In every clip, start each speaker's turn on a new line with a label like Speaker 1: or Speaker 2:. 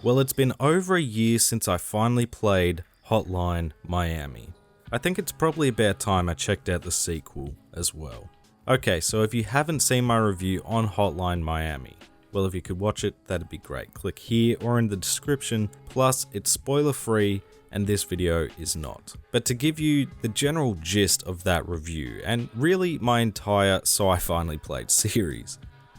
Speaker 1: Well, it's been over a year since I finally played Hotline Miami. I think it's probably about time I checked out the sequel as well. Okay, so if you haven't seen my review on Hotline Miami, well, if you could watch it, that'd be great. Click here or in the description, plus it's spoiler free and this video is not. But to give you the general gist of that review, and really my entire So I Finally Played series,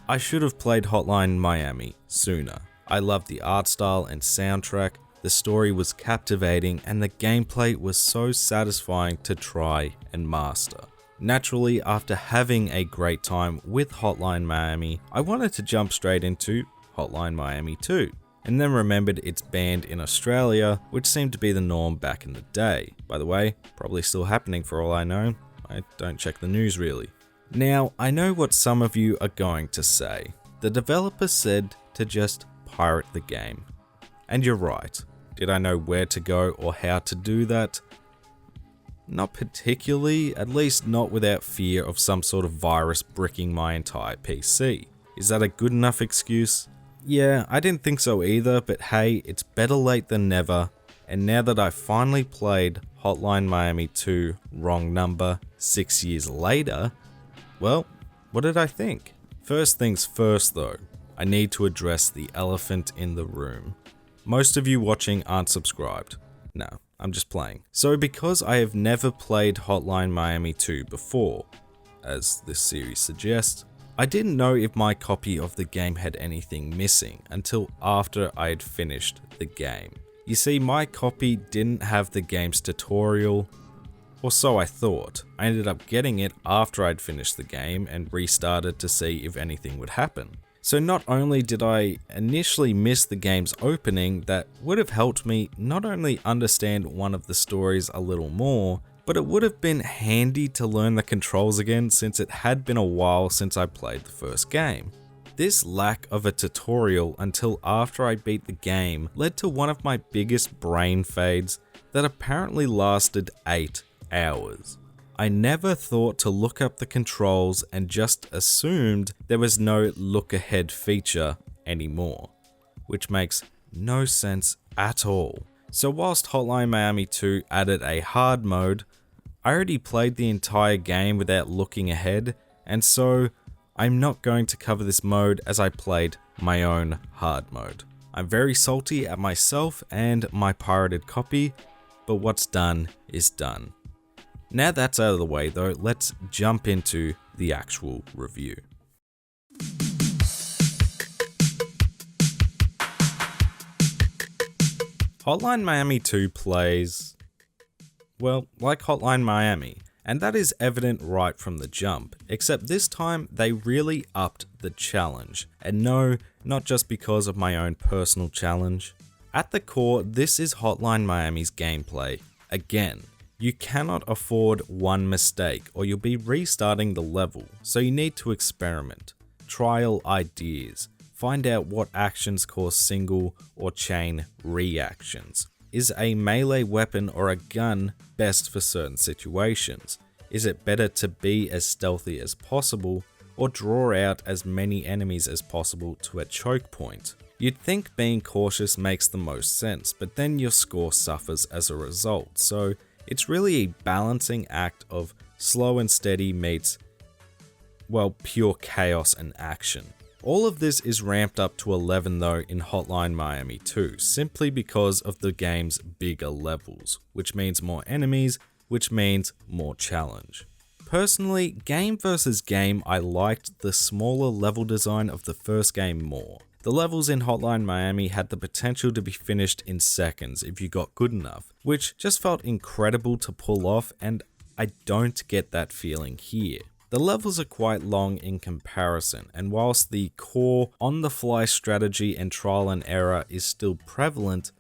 Speaker 1: I should have played Hotline Miami sooner. I loved the art style and soundtrack, the story was captivating, and the gameplay was so satisfying to try and master. Naturally, after having a great time with Hotline Miami, I wanted to jump straight into Hotline Miami 2, and then remembered it's banned in Australia, which seemed to be the norm back in the day. By the way, probably still happening for all I know. I don't check the news really. Now, I know what some of you are going to say. The developer said to just pirate the game. And you're right. Did I know where to go or how to do that? Not particularly, at least not without fear of some sort of virus bricking my entire PC. Is that a good enough excuse? Yeah, I didn't think so either, but hey, it's better late than never. And now that I've finally played Hotline Miami 2, wrong number, 6 years later, well, what did I think? First things first though, I need to address the elephant in the room. Most of you watching aren't subscribed. No, I'm just playing. So because I have never played Hotline Miami 2 before, as this series suggests, I didn't know if my copy of the game had anything missing until after I had finished the game. You see, my copy didn't have the game's tutorial, or so I thought. I ended up getting it after I'd finished the game and restarted to see if anything would happen. So not only did I initially miss the game's opening, that would have helped me not only understand one of the stories a little more, but it would have been handy to learn the controls again since it had been a while since I played the first game. This lack of a tutorial until after I beat the game led to one of my biggest brain fades that apparently lasted 8 hours. I never thought to look up the controls and just assumed there was no look ahead feature anymore, which makes no sense at all. So whilst Hotline Miami 2 added a hard mode, I already played the entire game without looking ahead, and so I'm not going to cover this mode as I played my own hard mode. I'm very salty at myself and my pirated copy, but what's done is done. Now that's out of the way though, let's jump into the actual review. Hotline Miami 2 plays, well, like Hotline Miami, and that is evident right from the jump, except this time they really upped the challenge. And no, not just because of my own personal challenge. At the core, this is Hotline Miami's gameplay. Again, you cannot afford one mistake or you'll be restarting the level, so you need to experiment, trial ideas, find out what actions cause single or chain reactions. Is a melee weapon or a gun best for certain situations? Is it better to be as stealthy as possible or draw out as many enemies as possible to a choke point? You'd think being cautious makes the most sense, but then your score suffers as a result, so it's really a balancing act of slow and steady meets, well, pure chaos and action. All of this is ramped up to 11 though in Hotline Miami 2, simply because of the game's bigger levels, which means more enemies, which means more challenge. Personally, game versus game, I liked the smaller level design of the first game more. The levels in Hotline Miami had the potential to be finished in seconds if you got good enough, which just felt incredible to pull off, and I don't get that feeling here. The levels are quite long in comparison, and whilst the core on-the-fly strategy and trial and error is still prevalent,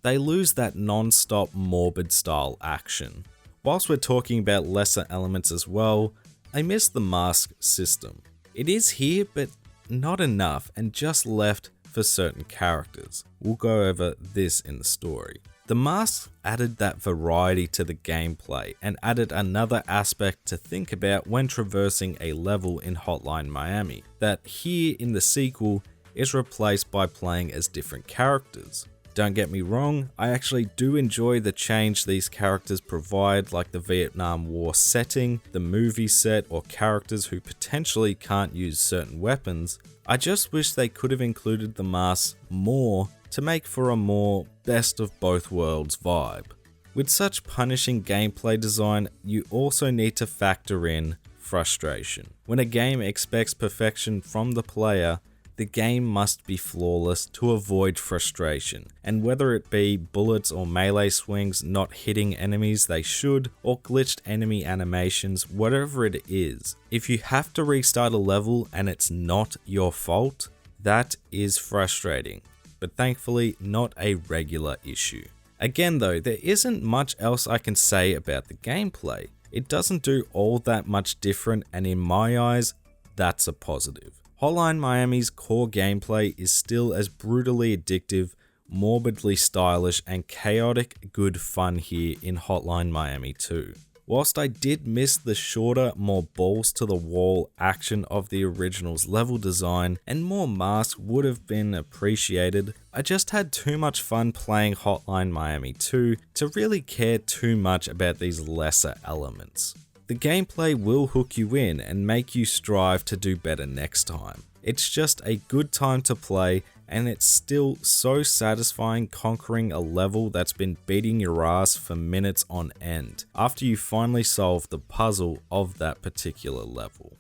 Speaker 1: they lose that non-stop morbid style action. Whilst we're talking about lesser elements as well, I miss the mask system. It is here, but not enough, and just left for certain characters. We'll go over this in the story. The masks added that variety to the gameplay and added another aspect to think about when traversing a level in Hotline Miami, that here in the sequel is replaced by playing as different characters. Don't get me wrong, I actually do enjoy the change these characters provide, like the Vietnam War setting, the movie set, or characters who potentially can't use certain weapons. I just wish they could have included the masks more to make for a more best of both worlds vibe. With such punishing gameplay design, you also need to factor in frustration. When a game expects perfection from the player, the game must be flawless to avoid frustration, and whether it be bullets or melee swings not hitting enemies they should, or glitched enemy animations, whatever it is, if you have to restart a level and it's not your fault, that is frustrating, but thankfully not a regular issue. Again though, there isn't much else I can say about the gameplay. It doesn't do all that much different, and in my eyes, that's a positive. Hotline Miami's core gameplay is still as brutally addictive, morbidly stylish, and chaotic good fun here in Hotline Miami 2. Whilst I did miss the shorter, more balls to the wall action of the original's level design, and more masks would have been appreciated, I just had too much fun playing Hotline Miami 2 to really care too much about these lesser elements. The gameplay will hook you in and make you strive to do better next time. It's just a good time to play, and it's still so satisfying conquering a level that's been beating your ass for minutes on end, after you finally solve the puzzle of that particular level.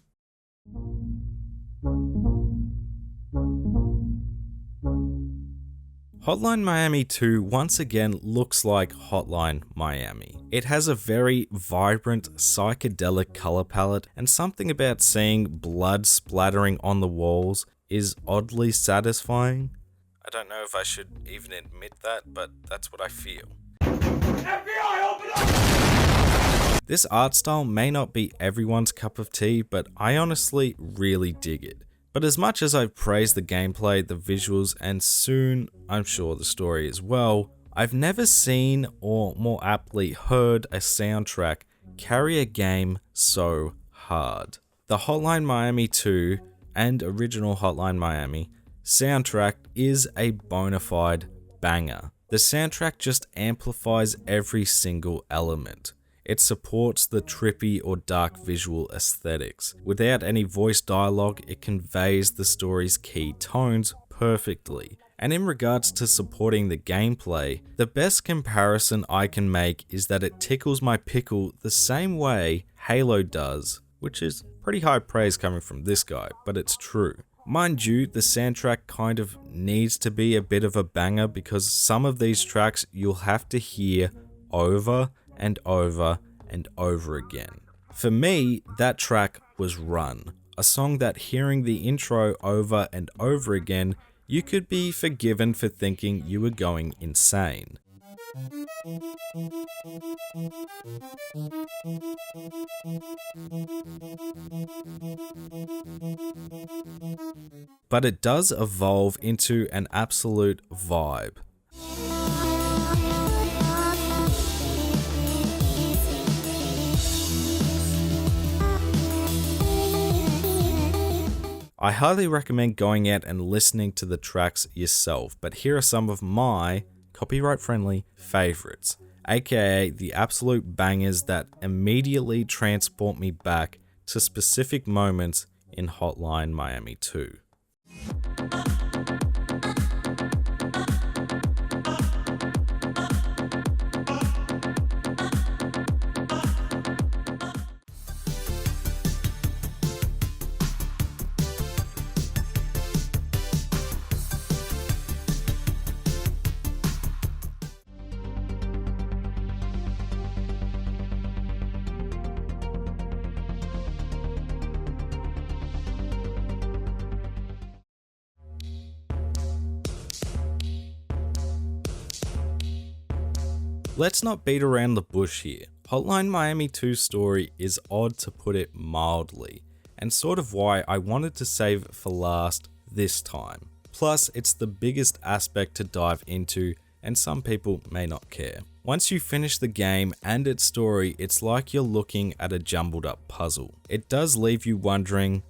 Speaker 1: Hotline Miami 2 once again looks like Hotline Miami. It has a very vibrant psychedelic color palette, and something about seeing blood splattering on the walls is oddly satisfying. I don't know if I should even admit that, but that's what I feel. FBI, open up! This art style may not be everyone's cup of tea, but I honestly really dig it. But as much as I've praised the gameplay, the visuals, and soon, I'm sure, the story as well, I've never seen, or more aptly heard, a soundtrack carry a game so hard. The Hotline Miami 2 and original Hotline Miami soundtrack is a bona fide banger. The soundtrack just amplifies every single element. It supports the trippy or dark visual aesthetics. Without any voice dialogue, it conveys the story's key tones perfectly. And in regards to supporting the gameplay, the best comparison I can make is that it tickles my pickle the same way Halo does, which is pretty high praise coming from this guy, but it's true. Mind you, the soundtrack kind of needs to be a bit of a banger because some of these tracks you'll have to hear over and over and over again. For me, that track was Run, a song that hearing the intro over and over again, you could be forgiven for thinking you were going insane. But it does evolve into an absolute vibe. I highly recommend going out and listening to the tracks yourself, but here are some of my copyright-friendly favorites, aka the absolute bangers that immediately transport me back to specific moments in Hotline Miami 2. Let's not beat around the bush here. Hotline Miami 2's story is odd to put it mildly, and sort of why I wanted to save it for last this time. Plus, it's the biggest aspect to dive into, and some people may not care. Once you finish the game and its story, it's like you're looking at a jumbled up puzzle. It does leave you wondering,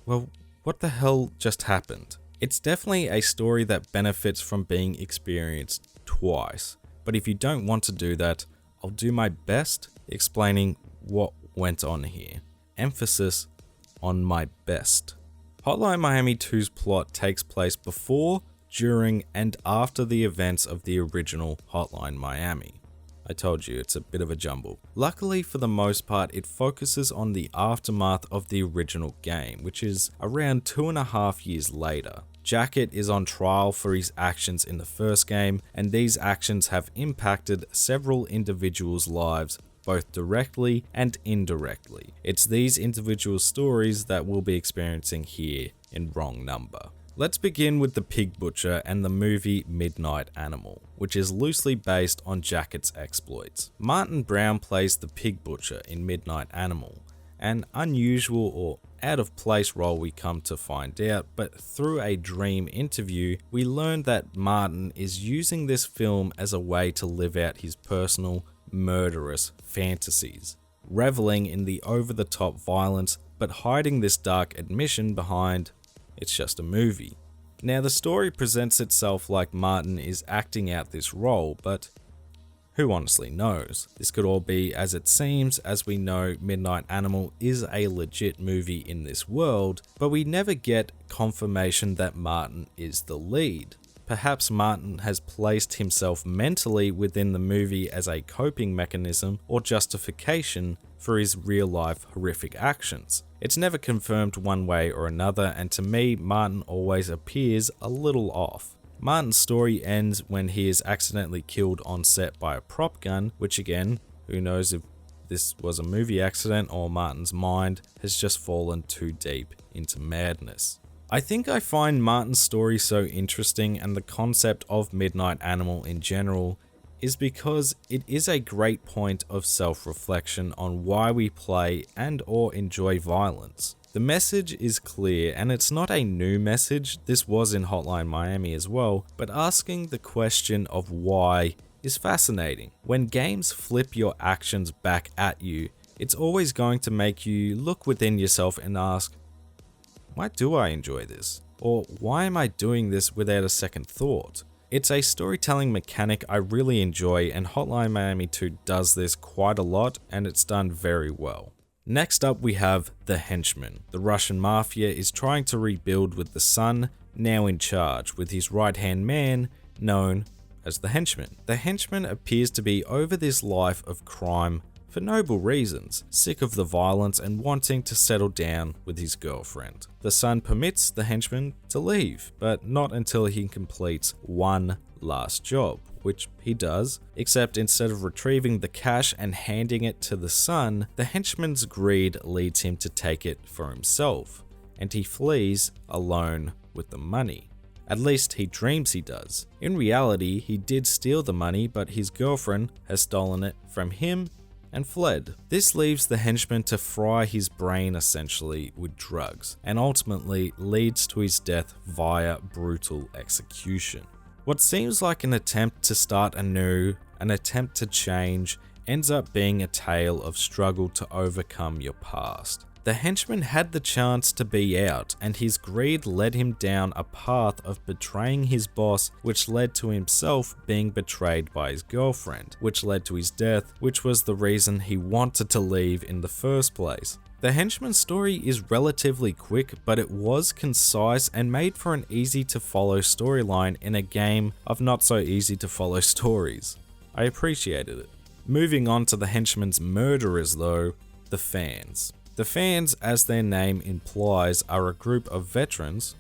Speaker 1: well, what the hell just happened? It's definitely a story that benefits from being experienced twice, but if you don't want to do that, I'll do my best explaining what went on here. Emphasis on my best. Hotline Miami 2's plot takes place before, during, and after the events of the original Hotline Miami. I told you, it's a bit of a jumble. Luckily, for the most part, it focuses on the aftermath of the original game, which is around 2.5 years later. Jacket is on trial for his actions in the first game, and these actions have impacted several individuals' lives, both directly and indirectly. It's these individual stories that we'll be experiencing here in Wrong Number. Let's begin with the pig butcher and the movie Midnight Animal, which is loosely based on Jacket's exploits. Martin Brown plays the pig butcher in Midnight Animal, an unusual or out of place role we come to find out, but through a dream interview, we learn that Martin is using this film as a way to live out his personal, murderous fantasies, reveling in the over-the-top violence, but hiding this dark admission behind it's just a movie. Now, the story presents itself like Martin is acting out this role, but who honestly knows? This could all be as it seems, as we know Midnight Animal is a legit movie in this world, but we never get confirmation that Martin is the lead. Perhaps Martin has placed himself mentally within the movie as a coping mechanism or justification for his real-life horrific actions. It's never confirmed one way or another, and to me, Martin always appears a little off. Martin's story ends when he is accidentally killed on set by a prop gun, which again, who knows if this was a movie accident or Martin's mind has just fallen too deep into madness. I think I find Martin's story so interesting, and the concept of Midnight Animal in general is because it is a great point of self-reflection on why we play and or enjoy violence. The message is clear, and it's not a new message, this was in Hotline Miami as well, but asking the question of why is fascinating. When games flip your actions back at you, it's always going to make you look within yourself and ask, why do I enjoy this? Or why am I doing this without a second thought? It's a storytelling mechanic I really enjoy, and Hotline Miami 2 does this quite a lot, and it's done very well. Next up, we have the Henchman. The Russian mafia is trying to rebuild with the son now in charge, with his right-hand man known as the Henchman. The Henchman appears to be over this life of crime for noble reasons, sick of the violence and wanting to settle down with his girlfriend. The son permits the Henchman to leave, but not until he completes one last job, which he does, except instead of retrieving the cash and handing it to the son, the Henchman's greed leads him to take it for himself, and he flees alone with the money. At least he dreams he does. In reality, he did steal the money, but his girlfriend has stolen it from him and fled. This leaves the Henchman to fry his brain essentially with drugs, and ultimately leads to his death via brutal execution. What seems like an attempt to start anew, an attempt to change, ends up being a tale of struggle to overcome your past. The Henchman had the chance to be out, and his greed led him down a path of betraying his boss, which led to himself being betrayed by his girlfriend, which led to his death, which was the reason he wanted to leave in the first place. The Henchman's story is relatively quick, but it was concise and made for an easy to follow storyline in a game of not so easy to follow stories. I appreciated it. Moving on to the Henchman's murderers though, the fans. The fans, as their name implies, are a group of veterans,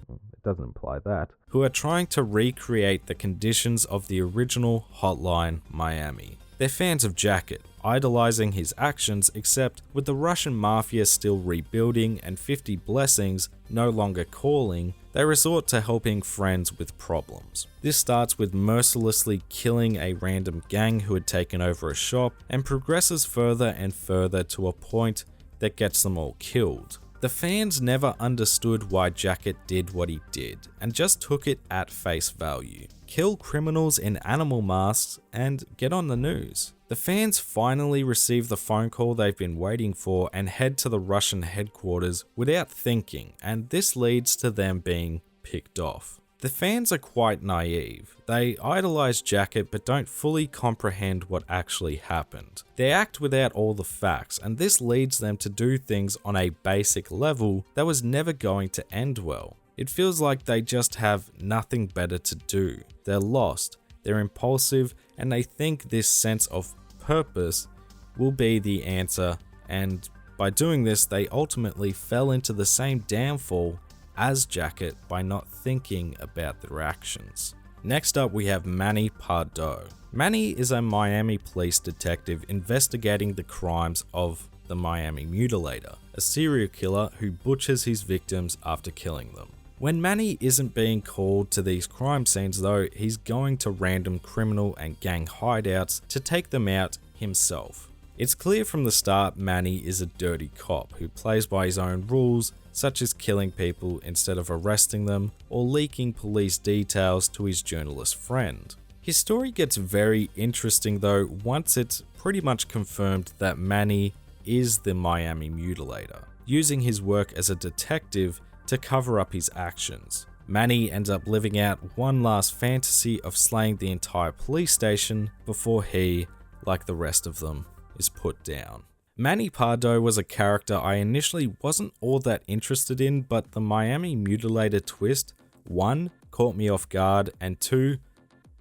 Speaker 1: it doesn't imply that, who are trying to recreate the conditions of the original Hotline Miami. They're fans of Jacket, idolizing his actions, except with the Russian mafia still rebuilding and 50 blessings no longer calling, they resort to helping friends with problems. This starts with mercilessly killing a random gang who had taken over a shop, and progresses further and further to a point that gets them all killed. The fans never understood why Jacket did what he did, and just took it at face value. Kill criminals in animal masks and get on the news. The fans finally receive the phone call they've been waiting for and head to the Russian headquarters without thinking, and this leads to them being picked off. The fans are quite naive. They idolize Jacket but don't fully comprehend what actually happened. They act without all the facts, and this leads them to do things on a basic level that was never going to end well. It feels like they just have nothing better to do. They're lost, they're impulsive, and they think this sense of purpose will be the answer, and by doing this they ultimately fell into the same downfall as Jacket by not thinking about their actions. Next up we have Manny Pardo. Manny is a Miami police detective investigating the crimes of the Miami Mutilator, a serial killer who butchers his victims after killing them. When Manny isn't being called to these crime scenes though, he's going to random criminal and gang hideouts to take them out himself. It's clear from the start Manny is a dirty cop who plays by his own rules, such as killing people instead of arresting them or leaking police details to his journalist friend. His story gets very interesting though once it's pretty much confirmed that Manny is the Miami Mutilator, using his work as a detective to cover up his actions. Manny ends up living out one last fantasy of slaying the entire police station before he, like the rest of them, is put down. Manny Pardo was a character I initially wasn't all that interested in, but the Miami Mutilator twist, 1, caught me off guard, and 2,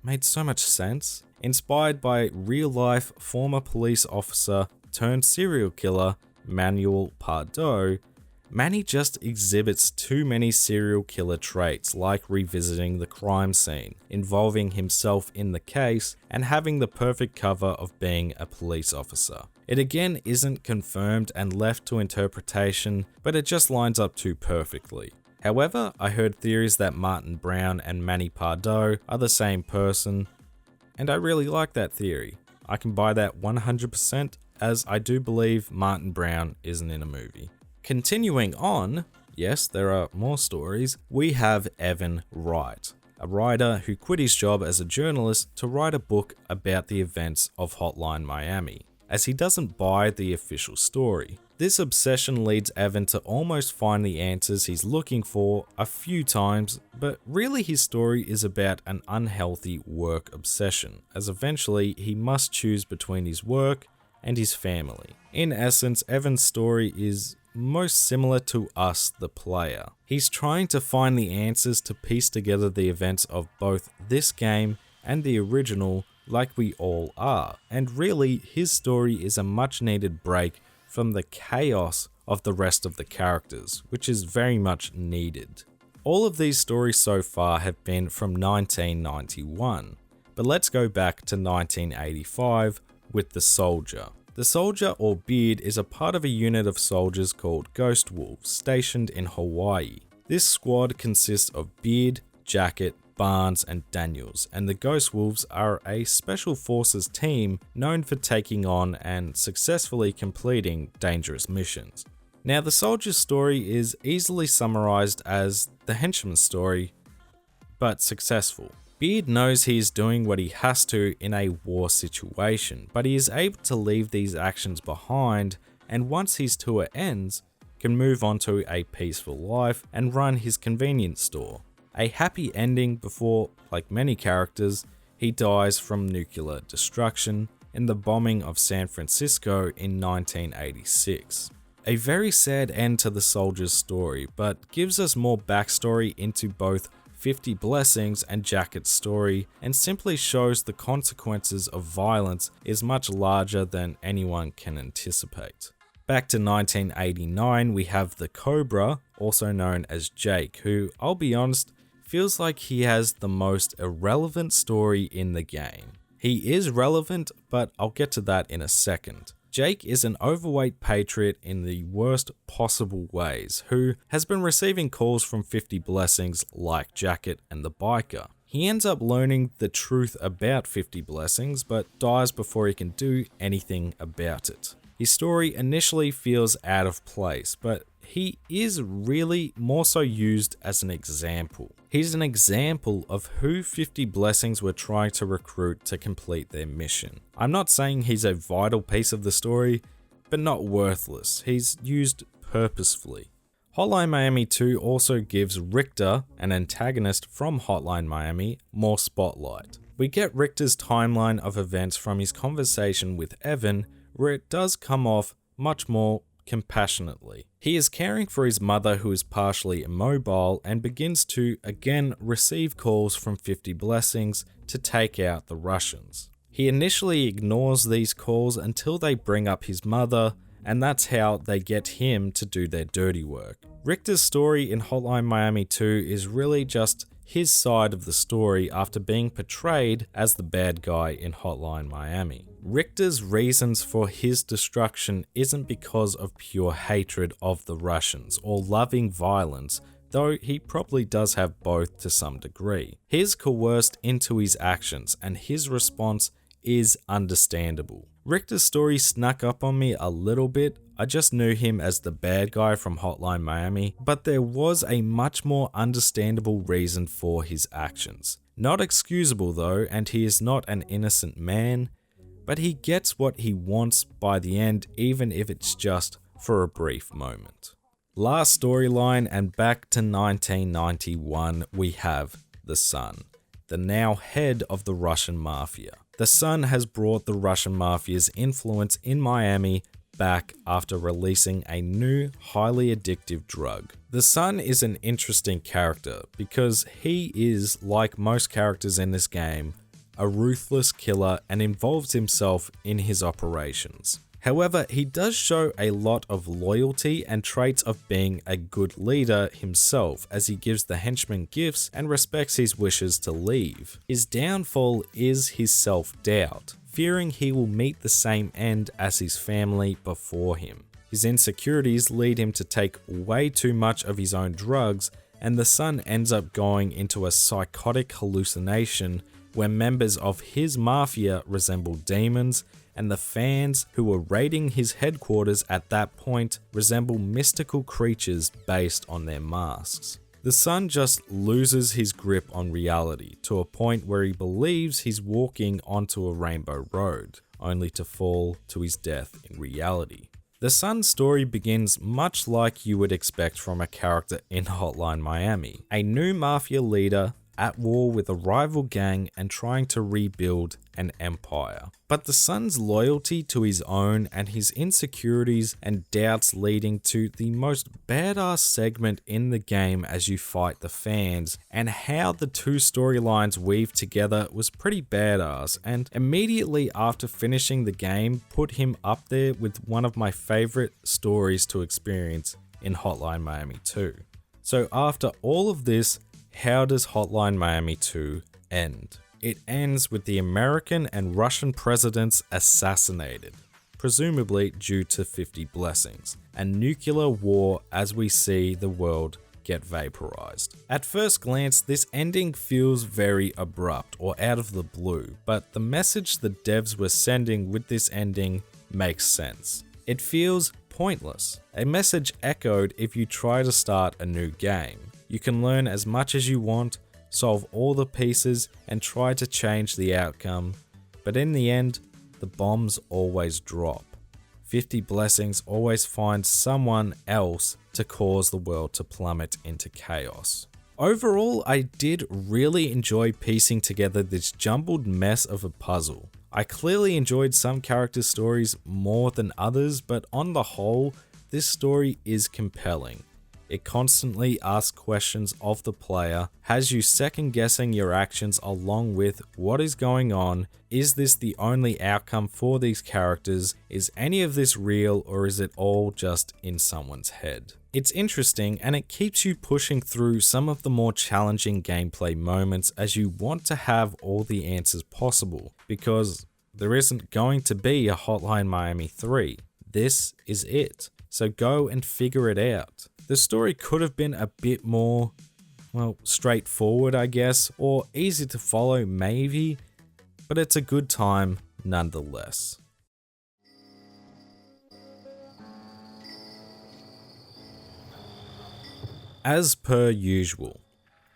Speaker 1: made so much sense. Inspired by real-life former police officer turned serial killer Manuel Pardo, Manny just exhibits too many serial killer traits like revisiting the crime scene, involving himself in the case, and having the perfect cover of being a police officer. It again isn't confirmed and left to interpretation, but it just lines up too perfectly. However, I heard theories that Martin Brown and Manny Pardo are the same person, and I really like that theory. I can buy that 100%, as I do believe Martin Brown isn't in a movie. Continuing on, yes, there are more stories, we have Evan Wright, a writer who quit his job as a journalist to write a book about the events of Hotline Miami, as he doesn't buy the official story. This obsession leads Evan to almost find the answers he's looking for a few times, but really his story is about an unhealthy work obsession, as eventually he must choose between his work and his family. In essence, Evan's story is most similar to us, the player. He's trying to find the answers to piece together the events of both this game and the original, like we all are, and really his story is a much needed break from the chaos of the rest of the characters, which is very much needed. All of these stories so far have been from 1991, but let's go back to 1985 with the Soldier. The Soldier, or Beard, is a part of a unit of soldiers called Ghost Wolves stationed in Hawaii. This squad consists of Beard, Jacket, Barnes, and Daniels, and the Ghost Wolves are a special forces team known for taking on and successfully completing dangerous missions. Now, the Soldier's story is easily summarized as the Henchman story, but successful. Beard knows he is doing what he has to in a war situation, but he is able to leave these actions behind, and once his tour ends, can move on to a peaceful life and run his convenience store. A happy ending before, like many characters, he dies from nuclear destruction in the bombing of San Francisco in 1986. A very sad end to the Soldier's story, but gives us more backstory into both 50 Blessings and Jacket's story, and simply shows the consequences of violence is much larger than anyone can anticipate. Back to 1989, we have the Cobra, also known as Jake, who, I'll be honest, feels like he has the most irrelevant story in the game. He is relevant, but I'll get to that in a second. Jake is an overweight patriot in the worst possible ways, who has been receiving calls from 50 Blessings like Jacket and the biker. He ends up learning the truth about 50 Blessings, but dies before he can do anything about it. His story initially feels out of place, but he is really more so used as an example. He's an example of who 50 Blessings were trying to recruit to complete their mission. I'm not saying he's a vital piece of the story, but not worthless. He's used purposefully. Hotline Miami 2 also gives Richter, an antagonist from Hotline Miami, more spotlight. We get Richter's timeline of events from his conversation with Evan, where it does come off much more compassionately. He is caring for his mother, who is partially immobile, and begins to again receive calls from 50 Blessings to take out the Russians. He initially ignores these calls until they bring up his mother, and that's how they get him to do their dirty work. Richter's story in Hotline Miami 2 is really just his side of the story after being portrayed as the bad guy in Hotline Miami. Richter's reasons for his destruction isn't because of pure hatred of the Russians or loving violence, though he probably does have both to some degree. He's coerced into his actions, and his response is understandable. Richter's story snuck up on me a little bit. I just knew him as the bad guy from Hotline Miami, but there was a much more understandable reason for his actions. Not excusable though, and he is not an innocent man, but he gets what he wants by the end, even if it's just for a brief moment. Last storyline, and back to 1991, we have the Sun, the now head of the Russian Mafia. The Sun has brought the Russian Mafia's influence in Miami back after releasing a new, highly addictive drug. The Sun is an interesting character because he is, like most characters in this game, a ruthless killer and involves himself in his operations. However, he does show a lot of loyalty and traits of being a good leader himself, as he gives the Henchman gifts and respects his wishes to leave. His downfall is his self-doubt, fearing he will meet the same end as his family before him. His insecurities lead him to take way too much of his own drugs, and the Sun ends up going into a psychotic hallucination where members of his mafia resemble demons, and the fans who were raiding his headquarters at that point resemble mystical creatures based on their masks. The Sun just loses his grip on reality to a point where he believes he's walking onto a rainbow road, only to fall to his death in reality. The Sun's story begins much like you would expect from a character in Hotline Miami, a new mafia leader at war with a rival gang and trying to rebuild an empire. But the Sun's loyalty to his own and his insecurities and doubts leading to the most badass segment in the game as you fight the fans, and how the two storylines weave together was pretty badass, and immediately after finishing the game put him up there with one of my favorite stories to experience in Hotline Miami 2. So after all of this, how does Hotline Miami 2 end? It ends with the American and Russian presidents assassinated, presumably due to 50 Blessings, and nuclear war as we see the world get vaporized. At first glance, this ending feels very abrupt or out of the blue, but the message the devs were sending with this ending makes sense. It feels pointless, a message echoed if you try to start a new game. You can learn as much as you want, solve all the pieces, and try to change the outcome, but in the end, the bombs always drop. 50 Blessings always find someone else to cause the world to plummet into chaos. Overall, I did really enjoy piecing together this jumbled mess of a puzzle. I clearly enjoyed some character stories more than others, but on the whole, this story is compelling. It constantly asks questions of the player, has you second guessing your actions along with what is going on, is this the only outcome for these characters, is any of this real, or is it all just in someone's head? It's interesting, and it keeps you pushing through some of the more challenging gameplay moments as you want to have all the answers possible, because there isn't going to be a Hotline Miami 3. This is it, so go and figure it out. The story could have been a bit more, well, straightforward, I guess, or easy to follow maybe, but it's a good time nonetheless. As per usual,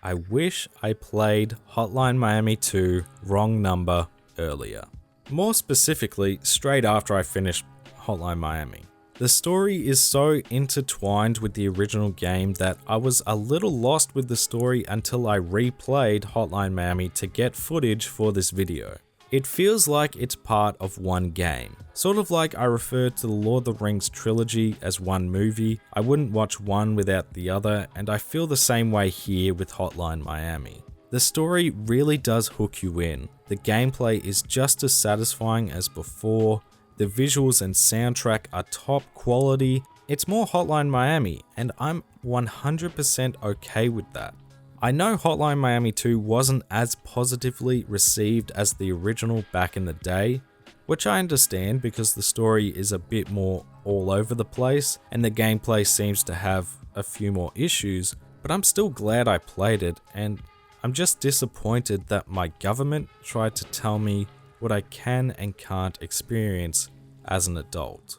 Speaker 1: I wish I played Hotline Miami 2 Wrong Number earlier. More specifically, straight after I finished Hotline Miami. The story is so intertwined with the original game that I was a little lost with the story until I replayed Hotline Miami to get footage for this video. It feels like it's part of one game. Sort of like I refer to the Lord of the Rings trilogy as one movie. I wouldn't watch one without the other, and I feel the same way here with Hotline Miami. The story really does hook you in. The gameplay is just as satisfying as before. The visuals and soundtrack are top quality. It's more Hotline Miami, and I'm 100% okay with that. I know Hotline Miami 2 wasn't as positively received as the original back in the day, which I understand because the story is a bit more all over the place and the gameplay seems to have a few more issues, but I'm still glad I played it, and I'm just disappointed that my government tried to tell me what I can and can't experience as an adult.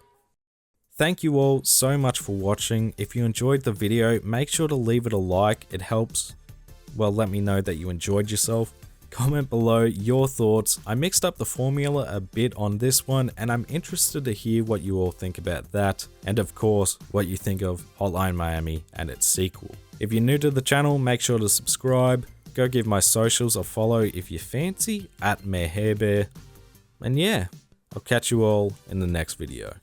Speaker 1: Thank you all so much for watching. If you enjoyed the video, make sure to leave it a like. It helps, well, let me know that you enjoyed yourself. Comment below your thoughts. I mixed up the formula a bit on this one, and I'm interested to hear what you all think about that, and of course, what you think of Hotline Miami and its sequel. If you're new to the channel, make sure to subscribe. Go give my socials a follow if you fancy, at MayorHairBear. And yeah, I'll catch you all in the next video.